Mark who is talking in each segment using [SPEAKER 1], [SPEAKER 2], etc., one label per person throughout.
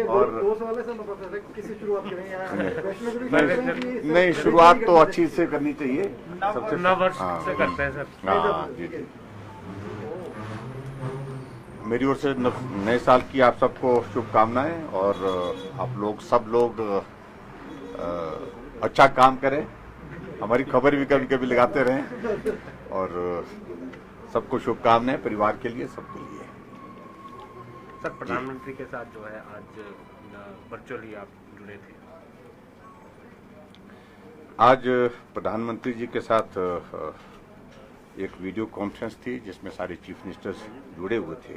[SPEAKER 1] और नहीं, शुरुआत तो अच्छी से करनी चाहिए। सबसे
[SPEAKER 2] नववर्ष से करते हैं सर।
[SPEAKER 1] हाँ जी जी। मेरी ओर से नए साल की आप सबको शुभकामनाएं, और आप लोग सब लोग अच्छा काम करें, हमारी खबर भी कभी कभी लगाते रहें, और सबको शुभकामनाएं, परिवार के लिए, सबके लिए।
[SPEAKER 2] सर, प्रधानमंत्री के साथ जो है आज वर्चुअली आप जुड़े थे।
[SPEAKER 1] आज प्रधानमंत्री जी के साथ एक वीडियो कॉन्फ्रेंस थी जिसमें सारे चीफ मिनिस्टर्स जुड़े हुए थे,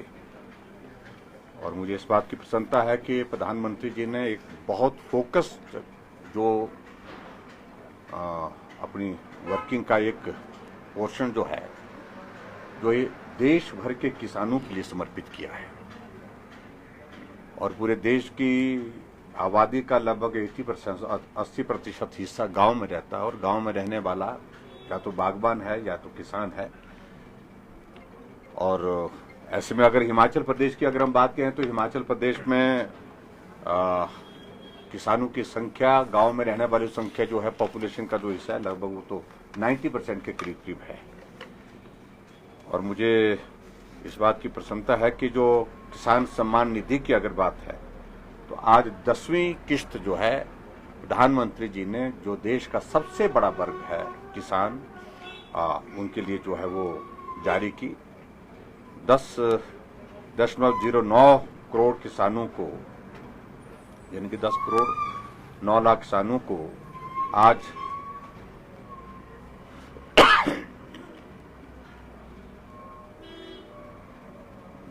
[SPEAKER 1] और मुझे इस बात की प्रसन्नता है कि प्रधानमंत्री जी ने एक बहुत फोकस्ड जो अपनी वर्किंग का एक पोर्शन जो है, जो ये देश भर के किसानों के लिए समर्पित किया है। और पूरे देश की आबादी का लगभग 80% हिस्सा गांव में रहता है, और गांव में रहने वाला या तो बागबान है या तो किसान है। और ऐसे में अगर हिमाचल प्रदेश की अगर हम बात करें तो हिमाचल प्रदेश में किसानों की संख्या, गांव में रहने वाली संख्या जो है, पॉपुलेशन का जो हिस्सा है, लगभग वो तो 90% के करीब करीब है। और मुझे इस बात की प्रसन्नता है कि जो किसान सम्मान निधि की अगर बात है तो आज 10वीं किस्त जो है प्रधानमंत्री जी ने, जो देश का सबसे बड़ा वर्ग है किसान, उनके लिए जो है वो जारी की। 10.09 करोड़ किसानों को, यानी कि 10 करोड़ 9 लाख किसानों को आज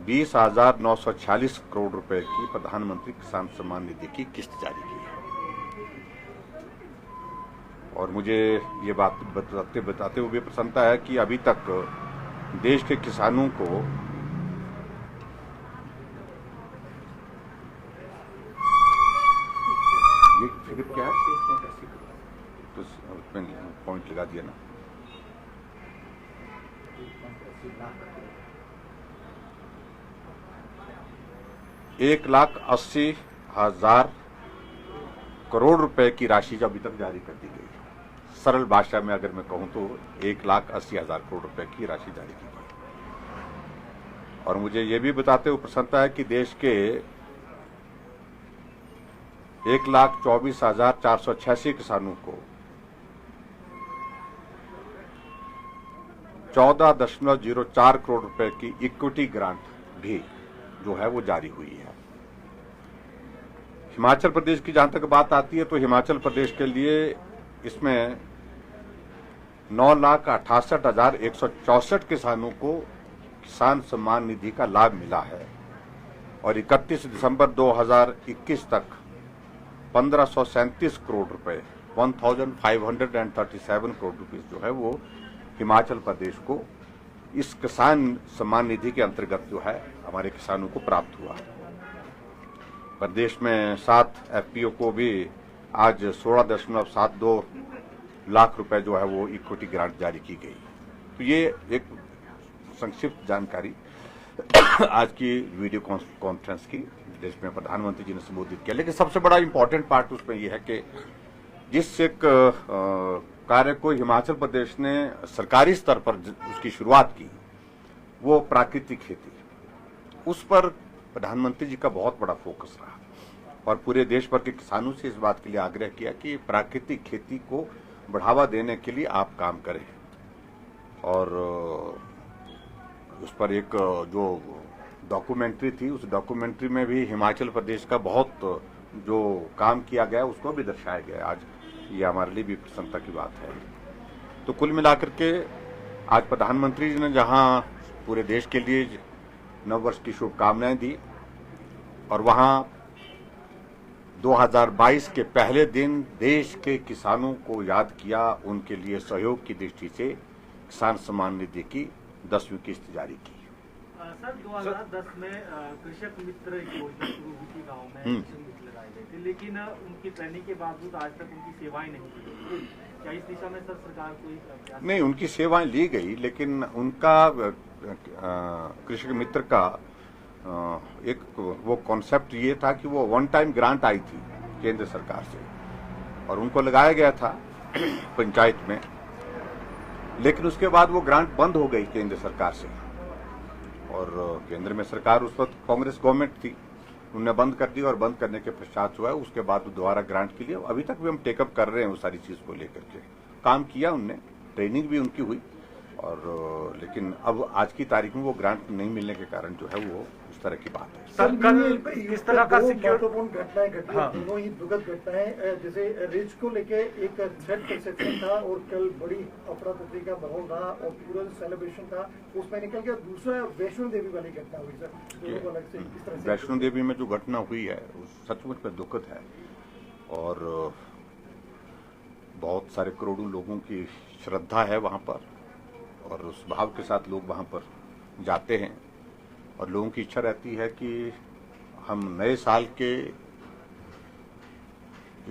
[SPEAKER 1] 20,946 करोड़ रुपए की प्रधानमंत्री किसान सम्मान निधि की किस्त जारी की है। और मुझे ये बात बताते हुए प्रसन्नता है कि अभी तक देश के किसानों को ये फिगर क्या है, तो उसमें पॉइंट लगा दिया ना, 1,80,000 करोड़ रुपए की राशि जो अभी तक जारी कर दी गई है। सरल भाषा में अगर मैं कहूं तो 1,80,000 करोड़ रुपए की राशि जारी की गई। और मुझे ये भी बताते हुए प्रसन्नता है कि देश के 1,24,486 किसानों को 14.04 करोड़ रुपए की इक्विटी ग्रांट भी जो है वो जारी हुई है। हिमाचल प्रदेश की जहां तक बात आती है तो हिमाचल प्रदेश के लिए इसमें 9,68,164 किसानों को किसान सम्मान निधि का लाभ मिला है। और 31 दिसंबर 2021 तक 1,537 करोड़ रुपए, 1,537 करोड़ रुपए जो है वो हिमाचल प्रदेश को इस किसान सम्मान निधि के अंतर्गत जो है हमारे किसानों को प्राप्त हुआ। प्रदेश में 7 एफपीओ को भी आज 16.72 लाख रुपए जो है वो इक्विटी ग्रांट जारी की गई। तो ये एक संक्षिप्त जानकारी आज की वीडियो कॉन्फ्रेंस की, जिसमें प्रधानमंत्री जी ने संबोधित किया। लेकिन सबसे बड़ा इंपॉर्टेंट पार्ट उसमें यह है कि जिस एक कार्य को हिमाचल प्रदेश ने सरकारी स्तर पर उसकी शुरुआत की, वो प्राकृतिक खेती, उस पर प्रधानमंत्री जी का बहुत बड़ा फोकस रहा। और पूरे देश भर के किसानों से इस बात के लिए आग्रह किया कि प्राकृतिक खेती को बढ़ावा देने के लिए आप काम करें। और उस पर एक जो डॉक्यूमेंट्री थी, उस डॉक्यूमेंट्री में भी हिमाचल प्रदेश का बहुत जो काम किया गया उसको भी दर्शाया गया। आज ये हमारे लिए भी प्रसन्नता की बात है। तो कुल मिलाकर के आज प्रधानमंत्री जी ने जहां पूरे देश के लिए नववर्ष की शुभकामनाएं दी, और वहां 2022 के पहले दिन देश के किसानों को याद किया, उनके लिए सहयोग की दृष्टि से किसान सम्मान निधि की 10वीं किस्त जारी की।
[SPEAKER 3] सर 2010 में कृषक मित्र योजना शुरू हुई थी गाँव में, कृषक मित्र लगाए गए थे, लेकिन उनकी ट्रेनिंग के बावजूद आज तक उनकी सेवाएं नहीं की। क्या इस दिशा में सर सरकार कोई प्रयास?
[SPEAKER 1] नहीं, उनकी सेवाएं ली गई, लेकिन उनका कृषक मित्र का एक वो कॉन्सेप्ट ये था कि वो वन टाइम ग्रांट आई थी केंद्र सरकार से और उनको लगाया गया था पंचायत में, लेकिन उसके बाद वो ग्रांट बंद हो गई केंद्र सरकार से। और केंद्र में सरकार उस वक्त कांग्रेस गवर्नमेंट थी, उन्होंने बंद कर दी और बंद करने के पश्चात हुआ है उसके बाद दोबारा ग्रांट के लिए अभी तक भी हम टेकअप कर रहे हैं। वो सारी चीज को लेकर के काम किया उनने, ट्रेनिंग भी उनकी हुई और लेकिन अब आज की तारीख में वो ग्रांट नहीं मिलने के कारण जो है वो इस तरह की बात है।
[SPEAKER 2] सर कल किस तरह का
[SPEAKER 3] महत्वपूर्ण घटनाएं घटी, दोनों ही दुखद घटनाएं। जैसे रिच को लेके एक थ्रेट परसेप्शन था और कल बड़ी अफरा तफरी का माहौल रहा और पूरा सेलिब्रेशन था उसमें निकल गया। दूसरा वैष्णो देवी वाली घटना हुई सर, दोनों को अलग से किस तरह से?
[SPEAKER 1] वैष्णो देवी में जो घटना हुई है सचमुच में दुखद है और बहुत सारे करोड़ों लोगों की श्रद्धा है वहां पर और उस भाव के साथ लोग वहां पर जाते हैं और लोगों की इच्छा रहती है कि हम नए साल के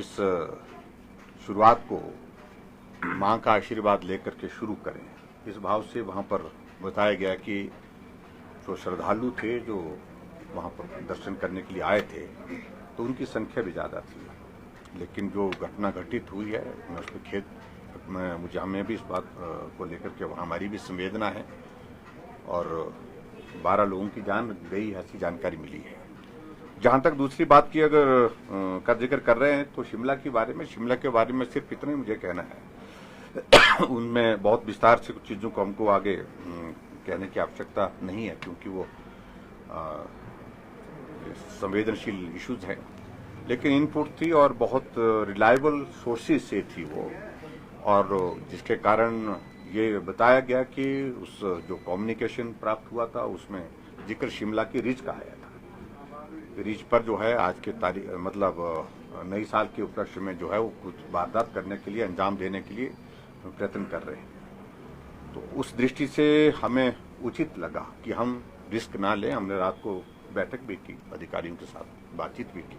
[SPEAKER 1] इस शुरुआत को मां का आशीर्वाद लेकर के शुरू करें। इस भाव से वहां पर बताया गया कि जो श्रद्धालु थे जो वहां पर दर्शन करने के लिए आए थे तो उनकी संख्या भी ज्यादा थी, लेकिन जो घटना घटित हुई है मैं उस पर मुझे हमें भी इस बात को लेकर के हमारी भी संवेदना है और 12 लोगों की जान गई ऐसी जानकारी मिली है। जहां तक दूसरी बात की अगर का जिक्र कर रहे हैं तो शिमला के बारे में सिर्फ इतना ही मुझे कहना है उनमें बहुत विस्तार से कुछ चीजों को हमको आगे कहने की आवश्यकता नहीं है क्योंकि वो संवेदनशील इश्यूज हैं, लेकिन इनपुट थी और बहुत रिलायबल सोर्सेज से थी वो और जिसके कारण ये बताया गया कि उस जो कम्युनिकेशन प्राप्त हुआ था उसमें जिक्र शिमला की रिज का आया था। रिज पर जो है आज के तारीख मतलब नई साल के उपलक्ष्य में जो है वो कुछ वारदात करने के लिए अंजाम देने के लिए प्रयत्न कर रहे हैं। तो उस दृष्टि से हमें उचित लगा कि हम रिस्क ना लें। हमने रात को बैठक भी की, अधिकारियों के साथ बातचीत भी की।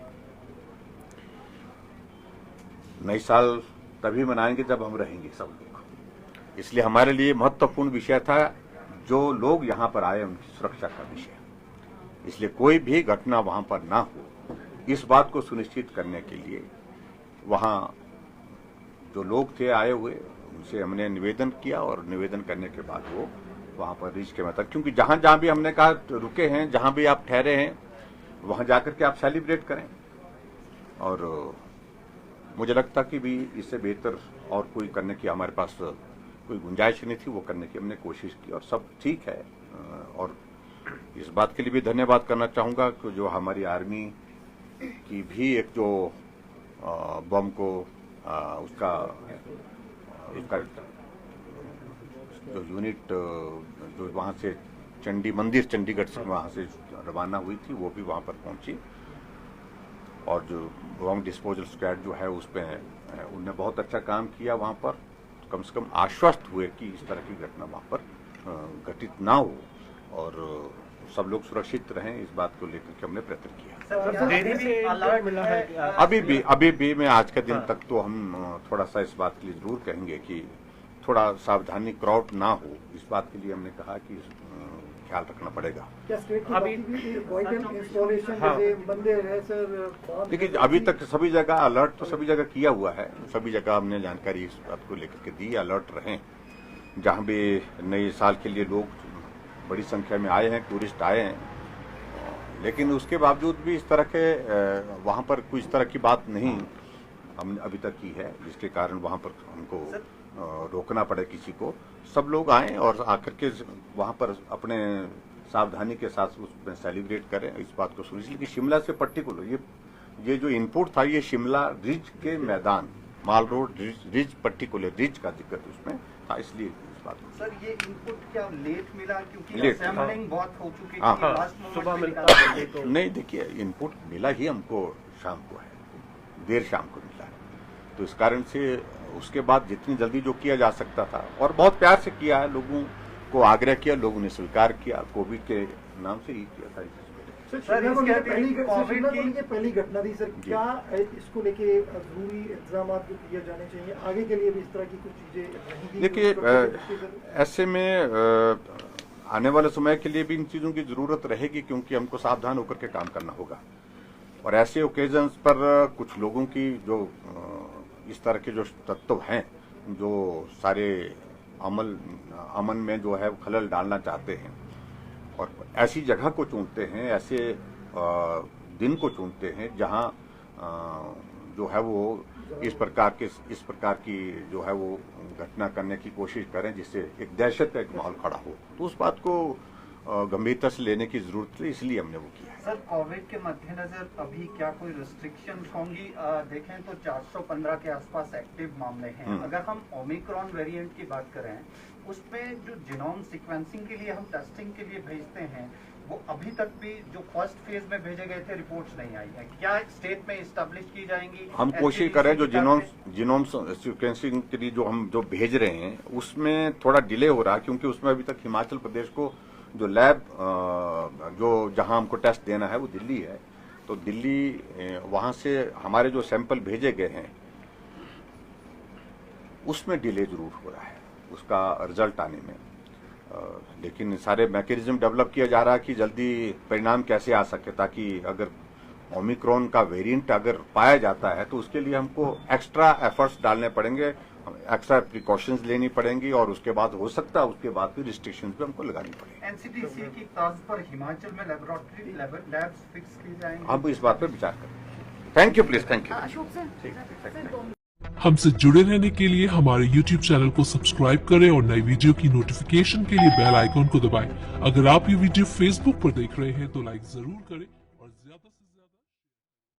[SPEAKER 1] नई साल तभी मनाएंगे जब हम रहेंगे सब लोग, इसलिए हमारे लिए महत्वपूर्ण विषय था जो लोग यहाँ पर आए उनकी सुरक्षा का विषय। इसलिए कोई भी घटना वहां पर ना हो इस बात को सुनिश्चित करने के लिए वहां जो लोग थे आए हुए उनसे हमने निवेदन किया और निवेदन करने के बाद वो वहां पर रिच के मतलब क्योंकि जहां जहां भी हमने कहा रुके हैं, जहां भी आप ठहरे हैं वहां जाकर के आप सेलिब्रेट करें और मुझे लगता कि भी इससे बेहतर और कोई करने की हमारे पास कोई गुंजाइश नहीं थी। वो करने की हमने कोशिश की और सब ठीक है। और इस बात के लिए भी धन्यवाद करना चाहूंगा कि जो हमारी आर्मी की भी एक जो बम को उसका जो यूनिट जो वहां से चंडीगढ़ से वहां से रवाना हुई थी वो भी वहां पर पहुंची और जो बम डिस्पोजल स्क्वाड जो है उस पर उनने बहुत अच्छा काम किया वहां पर। कम से कम आश्वस्त हुए कि इस तरह की घटना वहां पर घटित ना हो और सब लोग सुरक्षित रहें, इस बात को लेकर के हमने प्रयत्न किया। अभी भी मैं आज के दिन तक तो हम थोड़ा सा इस बात के लिए जरूर कहेंगे कि थोड़ा सावधानी क्राउड ना हो, इस बात के लिए हमने कहा कि ख्याल रखना पड़ेगा। देखिए अभी तक सभी जगह अलर्ट तो सभी जगह किया हुआ है, सभी जगह हमने जानकारी इस बात को लेकर के दी, अलर्ट रहें। जहां भी नए साल के लिए लोग बड़ी संख्या में आए हैं, टूरिस्ट आए हैं, लेकिन उसके बावजूद भी इस तरह के वहां पर कोई इस तरह की बात नहीं हमने अभी तक की है जिसके कारण वहां पर हमको रोकना पड़े किसी को। सब लोग आए और आकर के वहां पर अपने सावधानी के साथ उसमें सेलिब्रेट करें, इस बात को सुनिश्चित कि शिमला से पर्टिकुलर ये जो इनपुट था ये शिमला रिज के मैदान माल रोड रिज पर्टिकुलर रिज का जिक्र उसमें था, इसलिए इस बात को।
[SPEAKER 4] सर ये इनपुट क्या लेट मिला क्योंकि
[SPEAKER 1] लेट
[SPEAKER 4] सैम्पलिंग बहुत हो चुकी
[SPEAKER 2] थी, सुबह मिलता
[SPEAKER 1] नहीं। देखिए इनपुट मिला ही हमको शाम को है, देर शाम को मिला है, तो इस कारण से उसके बाद जितनी जल्दी जो किया जा सकता था और बहुत प्यार से किया है, लोगों को आग्रह किया, लोगों ने स्वीकार किया, कोविड के नाम से ही किया था।
[SPEAKER 3] पहली घटना थी सर, क्या इसको लेके जरूरी इंतजाम जो किए जाने चाहिए आगे के लिए भी इस तरह की कुछ चीजें रहेंगी?
[SPEAKER 1] देखिए ऐसे में आने वाले समय के लिए भी इन चीजों की जरूरत रहेगी, क्योंकि हमको सावधान होकर के काम करना होगा। और ऐसे ओकेजन्स पर कुछ लोगों की जो इस तरह के जो तत्व हैं, जो सारे अमन में जो है खलल डालना चाहते हैं और ऐसी जगह को चुनते हैं, ऐसे दिन को चुनते हैं जहां जो है वो इस प्रकार की जो है वो घटना करने की कोशिश करें, जिससे एक दहशत का एक माहौल खड़ा हो। तो उस बात को गंभीरता से लेने की जरूरत है, इसलिए हमने वो किया है।
[SPEAKER 4] सर, कोविड के मद्देनजर अभी क्या कोई रिस्ट्रिक्शन होंगी? देखें तो 415 के आसपास एक्टिव मामले हैं। अगर हम ओमिक्रॉन वेरिएंट की बात करें, उसमें जो जीनोम सीक्वेंसिंग के लिए हम टेस्टिंग के लिए भेजते हैं, वो अभी तक भी जो फर्स्ट फेज में भेजे गए थे रिपोर्ट्स नहीं आई है। क्या स्टेट में इस्टेब्लिश की जाएंगी?
[SPEAKER 1] हम कोशिश करें जो जीनोम सीक्वेंसिंग के लिए जो भेज रहे हैं उसमें थोड़ा डिले हो रहा है, क्योंकि उसमें अभी तक हिमाचल प्रदेश को जो लैब जो जहां हमको टेस्ट देना है वो दिल्ली है। तो दिल्ली वहां से हमारे जो सैंपल भेजे गए हैं उसमें डिले जरूर हो रहा है उसका रिजल्ट आने में। लेकिन सारे मैकेनिज्म डेवलप किया जा रहा है कि जल्दी परिणाम कैसे आ सके, ताकि अगर ओमिक्रॉन का वेरिएंट अगर पाया जाता है तो उसके लिए हमको एक्स्ट्रा एफर्ट्स डालने पड़ेंगे, एक्स्ट्रा प्रिकॉशंस लेनी पड़ेंगी, और उसके बाद हो सकता है उसके बाद फिर रिस्ट्रिक्शंस भी हमको लगानी पड़ेगी।
[SPEAKER 4] एनसीटीसी की तर्ज पर हिमाचल में लेबोरेटरी लैब्स फिक्स की जाएंगी?
[SPEAKER 1] हम इस बात पर विचार करें। Thank you, please, thank you.
[SPEAKER 5] हमसे जुड़े रहने के लिए हमारे YouTube चैनल को सब्सक्राइब करें और नई वीडियो की नोटिफिकेशन के लिए बेल आइकॉन को दबाएं। अगर आप ये वीडियो Facebook पर देख रहे हैं तो लाइक जरूर करें।